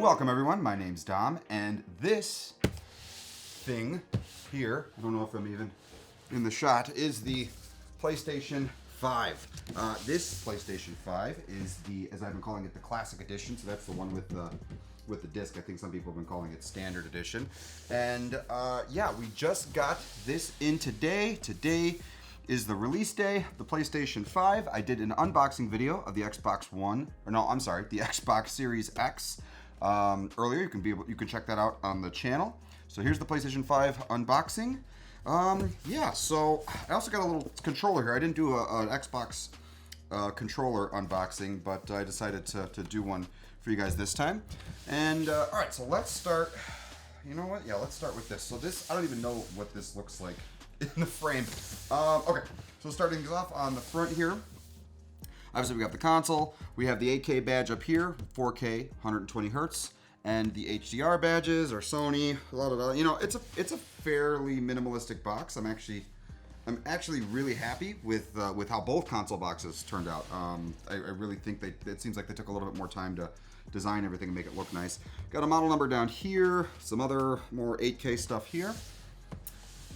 Welcome everyone, my name's Dom, and this thing here, I don't know if I'm even in the shot, is the PlayStation 5. This PlayStation 5 is the, as I've been calling it, the Classic Edition, so that's the one with the disc. I think some people have been calling it Standard Edition. And yeah, we just got this in today. Today is the release day, the PlayStation 5. I did an unboxing video of the Xbox One, or no, I'm sorry, the Xbox Series X earlier. You can check that out on the channel. So here's the PlayStation 5 unboxing. Yeah, so I also got a little controller here. I didn't do an Xbox controller unboxing, but I decided to do one for you guys this time. And all right, so let's start. You know what? Yeah, let's start with this. So this, I don't even know what this looks like in the frame. Okay, so starting things off on the front here. Obviously, we got the console. We have the 8K badge up here, 4K, 120 hertz, and the HDR badges are Sony. You know, it's a fairly minimalistic box. I'm actually really happy with how both console boxes turned out. I really think it seems like they took a little bit more time to design everything and make it look nice. Got a model number down here, some other more 8K stuff here.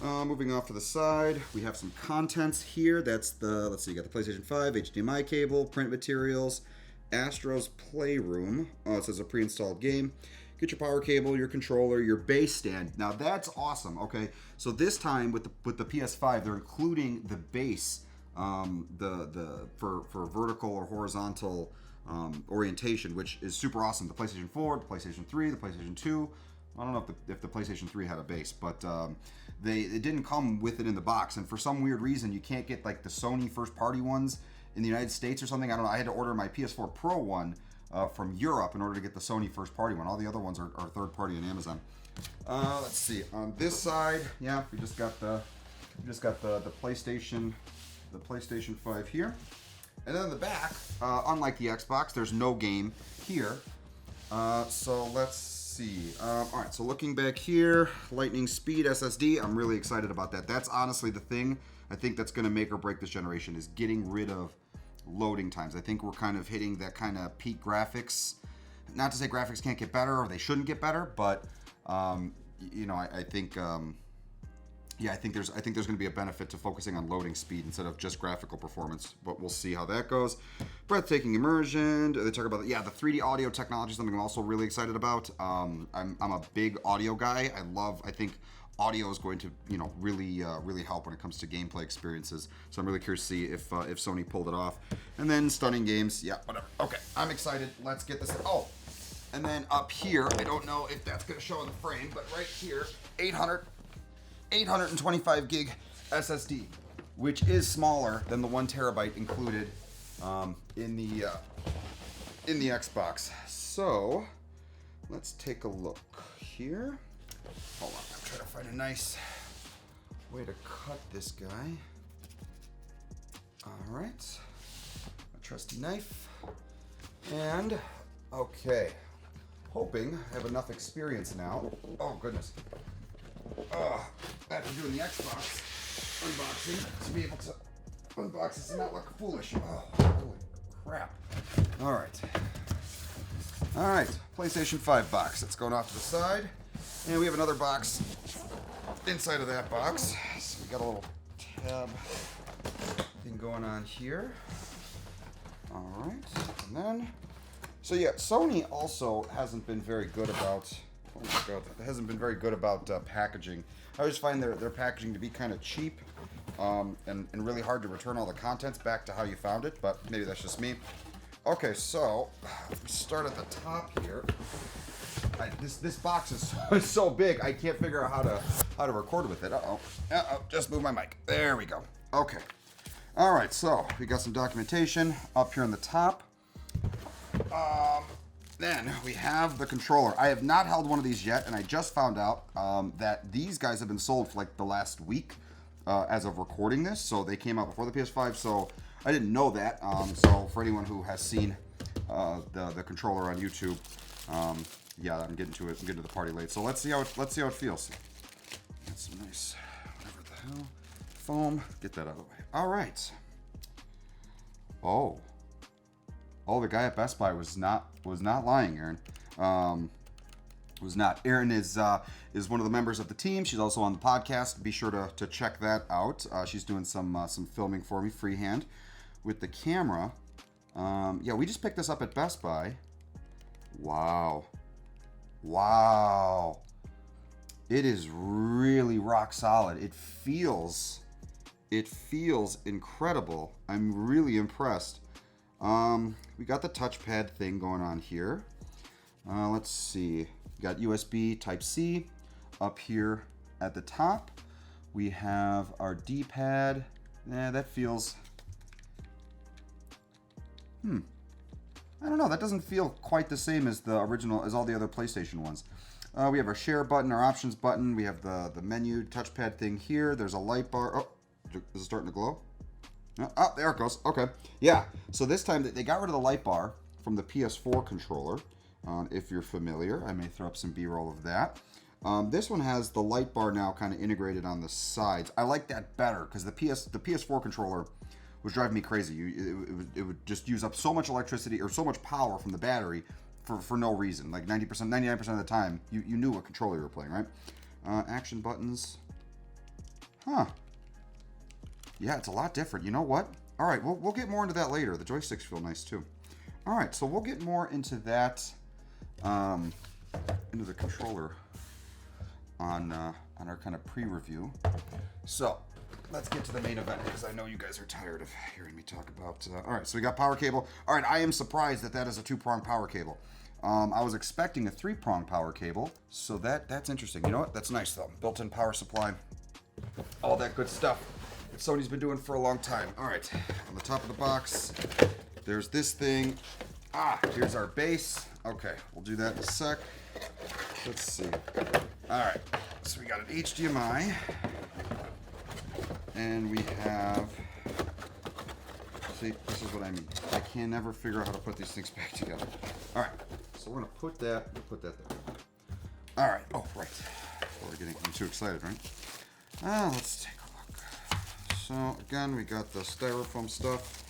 Moving off to the side, we have some contents here. That's the, let's see, you got the PlayStation 5, HDMI cable, print materials, Astro's Playroom. It says a pre-installed game. Get your power cable, your controller, your base stand. Now that's awesome. Okay, so this time with the PS5, they're including the base, for vertical or horizontal orientation, which is super awesome. The PlayStation 4, the PlayStation 3, the PlayStation 2. I don't know if the PlayStation 3 had a base, but it didn't come with it in the box. And for some weird reason, you can't get like the Sony first-party ones in the United States or something. I don't know. I had to order my PS4 Pro one from Europe in order to get the Sony first-party one. All the other ones are third-party on Amazon. Let's see. On this side, yeah, we just got the PlayStation 5 here. And then in the back, unlike the Xbox, there's no game here. So let's see. All right, so looking back here, lightning speed SSD. I'm really excited about that. That's honestly the thing I think that's going to make or break this generation, is getting rid of loading times. I think we're kind of hitting that kind of peak graphics. Not to say graphics can't get better or they shouldn't get better, but you know, I think yeah, I think there's going to be a benefit to focusing on loading speed instead of just graphical performance, but we'll see how that goes. Breathtaking immersion. They talk about, yeah, the 3D audio technology, something I'm also really excited about. I'm a big audio guy. I think audio is going to, you know, really help when it comes to gameplay experiences. So I'm really curious to see if Sony pulled it off. And then stunning games. Yeah, whatever. Okay, I'm excited. Let's get this. Oh, and then up here, I don't know if that's going to show in the frame, but right here, 825 gig SSD, which is smaller than the 1 terabyte included in the Xbox. So let's take a look here. Hold on, I'm trying to find a nice way to cut this guy. All right, a trusty knife, and okay, hoping I have enough experience now. Oh goodness. After doing the Xbox unboxing, to be able to unbox this and not look foolish. Oh, holy crap. All right, PlayStation 5 box. It's going off to the side. And we have another box inside of that box. So we got a little tab thing going on here. All right, and then, so yeah, Sony also hasn't been very good about, oh my God, hasn't been very good about packaging. I always find their packaging to be kind of cheap and really hard to return all the contents back to how you found it, but maybe that's just me. Okay, so we start at the top here. This box is so big, I can't figure out how to record with it. Just move my mic. There we go. Okay. All right, so we got some documentation up here on the top. Then we have the controller. I have not held one of these yet, and I just found out that these guys have been sold for like the last week as of recording this. So they came out before the PS5, so I didn't know that. So for anyone who has seen the controller on YouTube, yeah, I'm getting to it. I'm getting to the party late. So let's see how it feels. Got some nice, whatever the hell, foam. Get that out of the way. All right. Oh, the guy at Best Buy was not lying, Aaron. was not. Erin is one of the members of the team. She's also on the podcast. Be sure to check that out. She's doing some filming for me freehand with the camera. Yeah, we just picked this up at Best Buy. Wow. It is really rock solid. It feels incredible. I'm really impressed. We got the touchpad thing going on here. Let's see. We got USB Type-C up here at the top. We have our D-pad. That feels... I don't know. That doesn't feel quite the same as the original, as all the other PlayStation ones. We have our share button, our options button. We have the menu touchpad thing here. There's a light bar. Oh, is it starting to glow? Oh, there it goes. Okay. Yeah. So this time they got rid of the light bar from the PS4 controller. If you're familiar, I may throw up some B-roll of that. This one has the light bar now kind of integrated on the sides. I like that better because the PS4 controller was driving me crazy. It would just use up so much electricity or so much power from the battery for no reason. Like 90%, 99% of the time, you knew what controller you were playing, right? Action buttons. Huh. Yeah, it's a lot different. You know what? All right, we'll get more into that later. The joysticks feel nice too. All right, so we'll get more into that, into the controller on our kind of pre-review. So let's get to the main event because I know you guys are tired of hearing me talk about. All right, so we got power cable. All right, I am surprised that is a 2-prong power cable. I was expecting a 3-prong power cable, so that's interesting. You know what? That's nice though. Built-in power supply, all that good stuff that Sony's been doing for a long time. All right, on the top of the box, there's this thing. Here's our base. Okay, we'll do that in a sec. Let's see. All right, so we got an HDMI. And we have, see, this is what I mean. I can never figure out how to put these things back together. All right, so we're gonna put that there. All right, oh, right. Before we're getting too excited, right? Let's take a look. So again, we got the styrofoam stuff.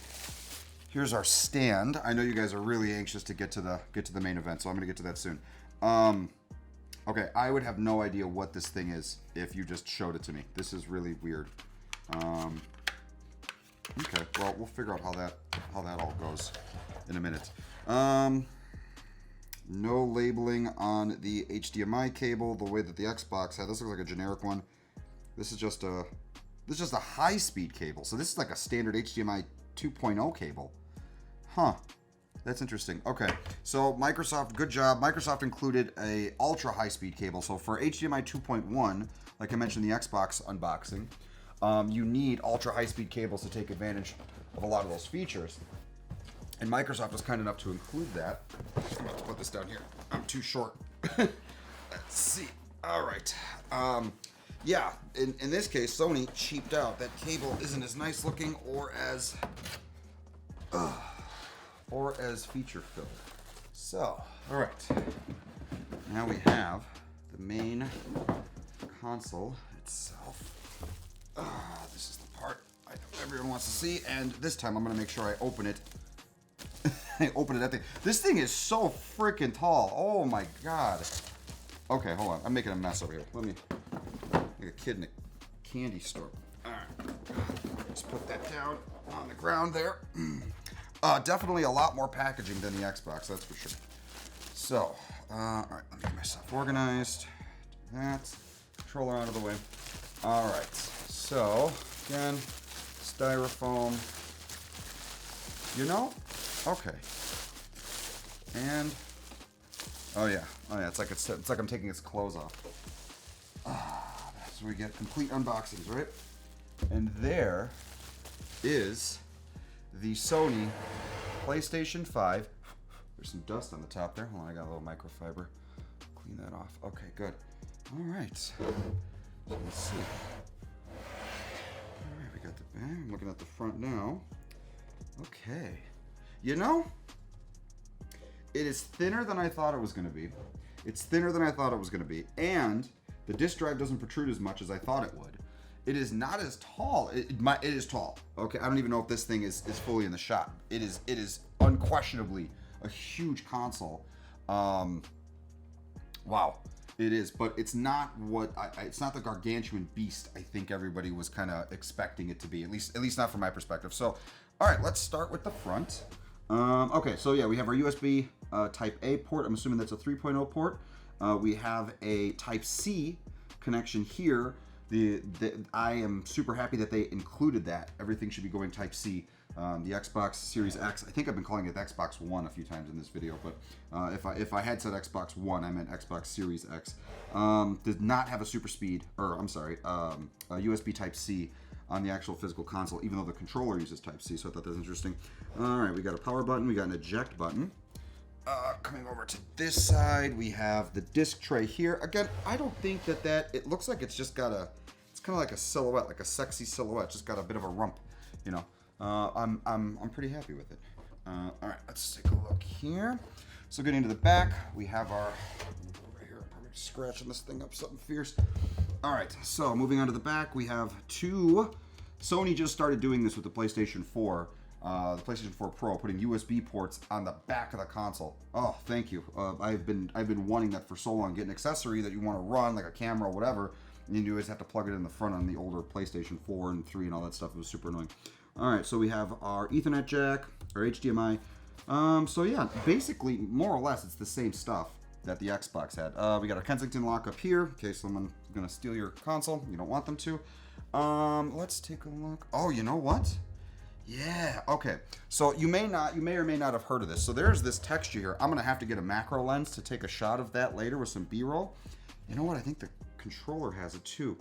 Here's our stand. I know you guys are really anxious to get to the main event, so I'm gonna get to that soon. Okay, I would have no idea what this thing is if you just showed it to me. This is really weird. Okay, well, we'll figure out how that all goes in a minute. No labeling on the HDMI cable the way that the Xbox had. This looks like a generic one. This is just a high-speed cable. So this is like a standard HDMI 2.0 cable. Huh. That's interesting. Okay, so Microsoft, good job. Microsoft included a ultra high-speed cable. So for HDMI 2.1, like I mentioned in the Xbox unboxing, you need ultra high-speed cables to take advantage of a lot of those features. And Microsoft was kind enough to include that. I'm about to put this down here. I'm too short. Let's see. All right. Yeah, in this case, Sony cheaped out. That cable isn't as nice looking or as feature-filled. So, all right. Now we have the main console itself. This is the part I know everyone wants to see, and this time I'm going to make sure I open it. I open it at the... This thing is so freaking tall. Oh my god. Okay, hold on. I'm making a mess over here. Let me... like a kid in a candy store. Alright. Let's put that down on the ground there. Definitely a lot more packaging than the Xbox, that's for sure. So, alright, let me get myself organized. Do that. Controller out of the way. Alright, so, again, styrofoam. You know? Okay. And, oh yeah, it's like I'm taking its clothes off. So we get complete unboxings, right? And there is the Sony PlayStation 5. There's some dust on the top there. Hold on, I got a little microfiber. Clean that off. Okay, good. All right. So let's see. All right, we got the back. I'm looking at the front now. Okay. You know, it is thinner than I thought it was going to be. It's thinner than I thought it was going to be. And the disk drive doesn't protrude as much as I thought it would. It is not as tall. It is tall. Okay, I don't even know if this thing is fully in the shot. It is unquestionably a huge console. Wow, it is, but it's not what it's not the gargantuan beast I think everybody was kind of expecting it to be. At least not from my perspective. So, all right, let's start with the front. Okay, so yeah, we have our USB Type A port. I'm assuming that's a 3.0 port. We have a Type C connection here. I am super happy that they included that. Everything should be going Type C. The Xbox Series X, I think I've been calling it the Xbox One a few times in this video, but if I had said Xbox One, I meant Xbox Series X. Did not have a super speed, or I'm sorry, a USB Type C on the actual physical console, even though the controller uses Type C, so I thought that was interesting. All right, we got a power button, we got an eject button. Coming over to this side, we have the disc tray here. Again, I don't think that it looks like it's just got it's kind of like a silhouette, like a sexy silhouette, just got a bit of a rump, you know. I'm pretty happy with it. All right, let's take a look here. So getting to the back, we have our, right here, I'm probably scratching this thing up something fierce. All right, so moving on to the back, we have two. Sony just started doing this with the PlayStation 4. The PlayStation 4 Pro, putting USB ports on the back of the console. Oh, thank you. I've been wanting that for so long. Get an accessory that you want to run, like a camera or whatever, and you always have to plug it in the front on the older PlayStation 4 and 3 and all that stuff. It was super annoying. All right, so we have our Ethernet jack, our HDMI. So yeah, basically, more or less, it's the same stuff that the Xbox had. We got our Kensington lock up here, in case someone's gonna steal your console. You don't want them to. Let's take a look. Oh, you know what? Yeah, okay. So you may or may not have heard of this. So there's this texture here. I'm gonna have to get a macro lens to take a shot of that later with some B-roll. You know what? I think the controller has it too.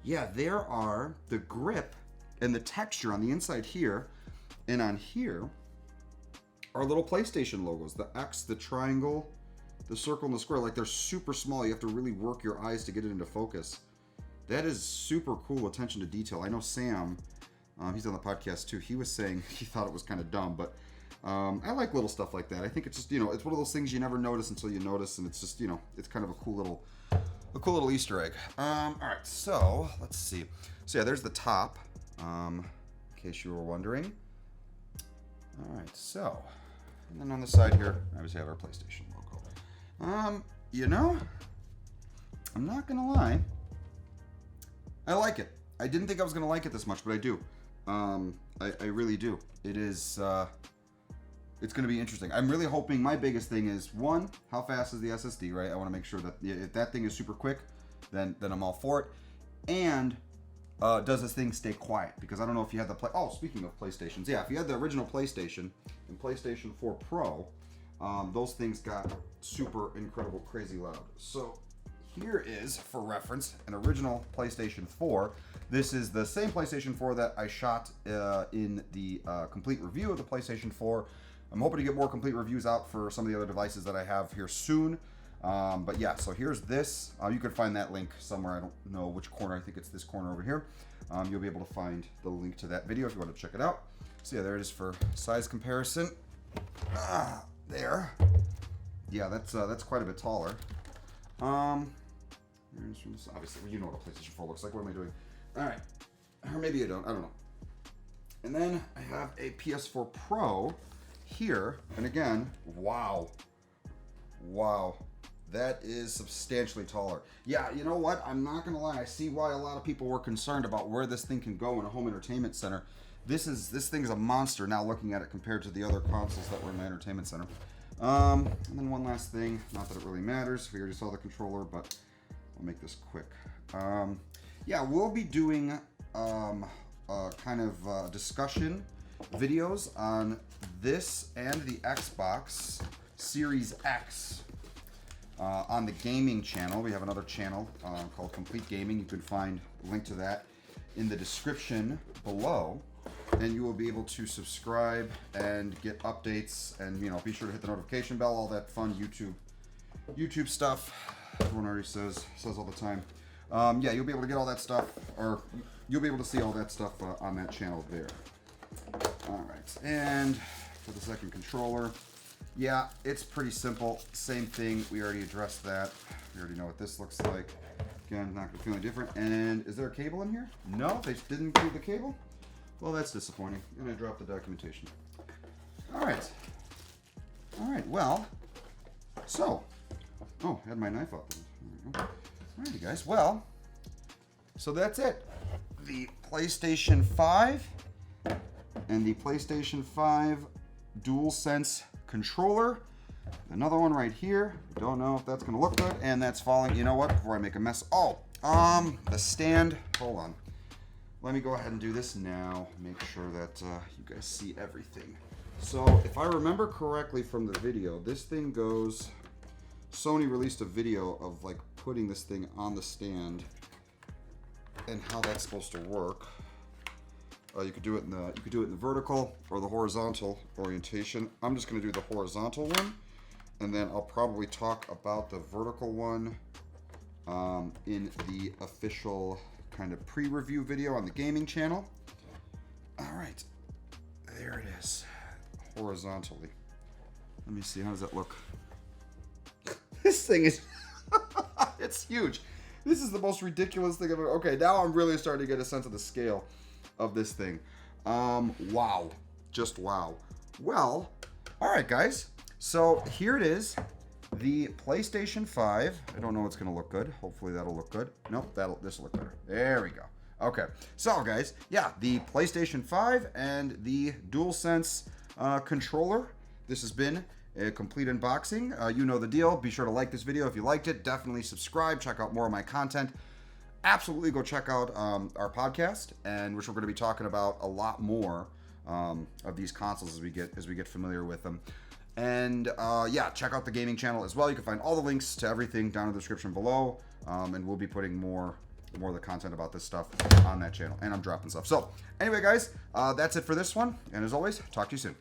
Yeah, there are the grip and the texture on the inside here, and on here are little PlayStation logos. The X, the triangle, the circle, and the square. Like, they're super small. You have to really work your eyes to get it into focus. That is super cool attention to detail. I know Sam, he's on the podcast too, he was saying he thought it was kind of dumb, but I like little stuff like that. I think it's just, you know, it's one of those things you never notice until you notice, and it's just, you know, it's kind of a cool little Easter egg. All right, so let's see. So yeah, there's the top. In case you were wondering. All right, so, and then on the side here, obviously have our PlayStation logo. You know, I'm not gonna lie, I like it. I didn't think I was gonna like it this much, but I do. I really do. It is, it's gonna be interesting. I'm really hoping, my biggest thing is, one, how fast is the SSD, right? I wanna make sure that if that thing is super quick, then I'm all for it. And does this thing stay quiet? Because I don't know if you had the speaking of PlayStations, yeah, if you had the original PlayStation and PlayStation 4 Pro, those things got super incredible, crazy loud. So here is, for reference, an original PlayStation 4. This is the same PlayStation 4 that I shot in the complete review of the PlayStation 4. I'm hoping to get more complete reviews out for some of the other devices that I have here soon. But yeah, so here's this. You could find that link somewhere. I don't know which corner. I think it's this corner over here. You'll be able to find the link to that video if you want to check it out. So yeah, there it is for size comparison. There. Yeah, that's quite a bit taller. Obviously, you know what a PlayStation 4 looks like. What am I doing? All right, or maybe I don't know. And then I have a PS4 Pro here, and again, wow, that is substantially taller. Yeah, you know what? I'm not gonna lie. I see why a lot of people were concerned about where this thing can go in a home entertainment center. This thing's a monster now, looking at it compared to the other consoles that were in my entertainment center. And then one last thing, not that it really matters. We already saw the controller, but I'll make this quick. Yeah, we'll be doing kind of discussion videos on this and the Xbox Series X on the gaming channel. We have another channel called Complete Gaming. You can find a link to that in the description below, and you will be able to subscribe and get updates, and, you know, be sure to hit the notification bell, all that fun YouTube stuff everyone already says all the time. Yeah, you'll be able to get all that stuff, or you'll be able to see all that stuff on that channel there. All right, and for the second controller, yeah, it's pretty simple. Same thing. We already addressed that. We already know what this looks like. Again, not gonna feel any different. And is there a cable in here? No, they didn't include the cable. Well, that's disappointing. And I dropped the documentation. All right. Well, so Oh, I had my knife up. There we go. Alrighty, guys. Well, so that's it. The PlayStation 5 and the PlayStation 5 DualSense controller. Another one right here. Don't know if that's gonna look good. And that's falling. You know what? Before I make a mess. Oh, the stand. Hold on. Let me go ahead and do this now. Make sure that you guys see everything. So if I remember correctly from the video, this thing goes. Sony released a video of like putting this thing on the stand and how that's supposed to work. You could do it in the vertical or the horizontal orientation. I'm just going to do the horizontal one, and then I'll probably talk about the vertical one in the official kind of pre-review video on the gaming channel. All right, there it is, horizontally. Let me see, how does that look? This thing is, it's huge. This is the most ridiculous thing I've ever. Okay, now I'm really starting to get a sense of the scale of this thing. Wow, just wow. Well, all right, guys. So here it is, the PlayStation 5. I don't know what's gonna look good. Hopefully that'll look good. Nope, this will look better. There we go. Okay, so guys, yeah, the PlayStation 5 and the DualSense controller. This has been a complete unboxing. You know the deal. Be sure to like this video if you liked it. Definitely subscribe. Check out more of my content. Absolutely go check out our podcast, and which we're going to be talking about a lot more of these consoles as we get familiar with them. And yeah, check out the gaming channel as well. You can find all the links to everything down in the description below, and we'll be putting more of the content about this stuff on that channel, and I'm dropping stuff. So anyway, guys, that's it for this one, and as always, talk to you soon.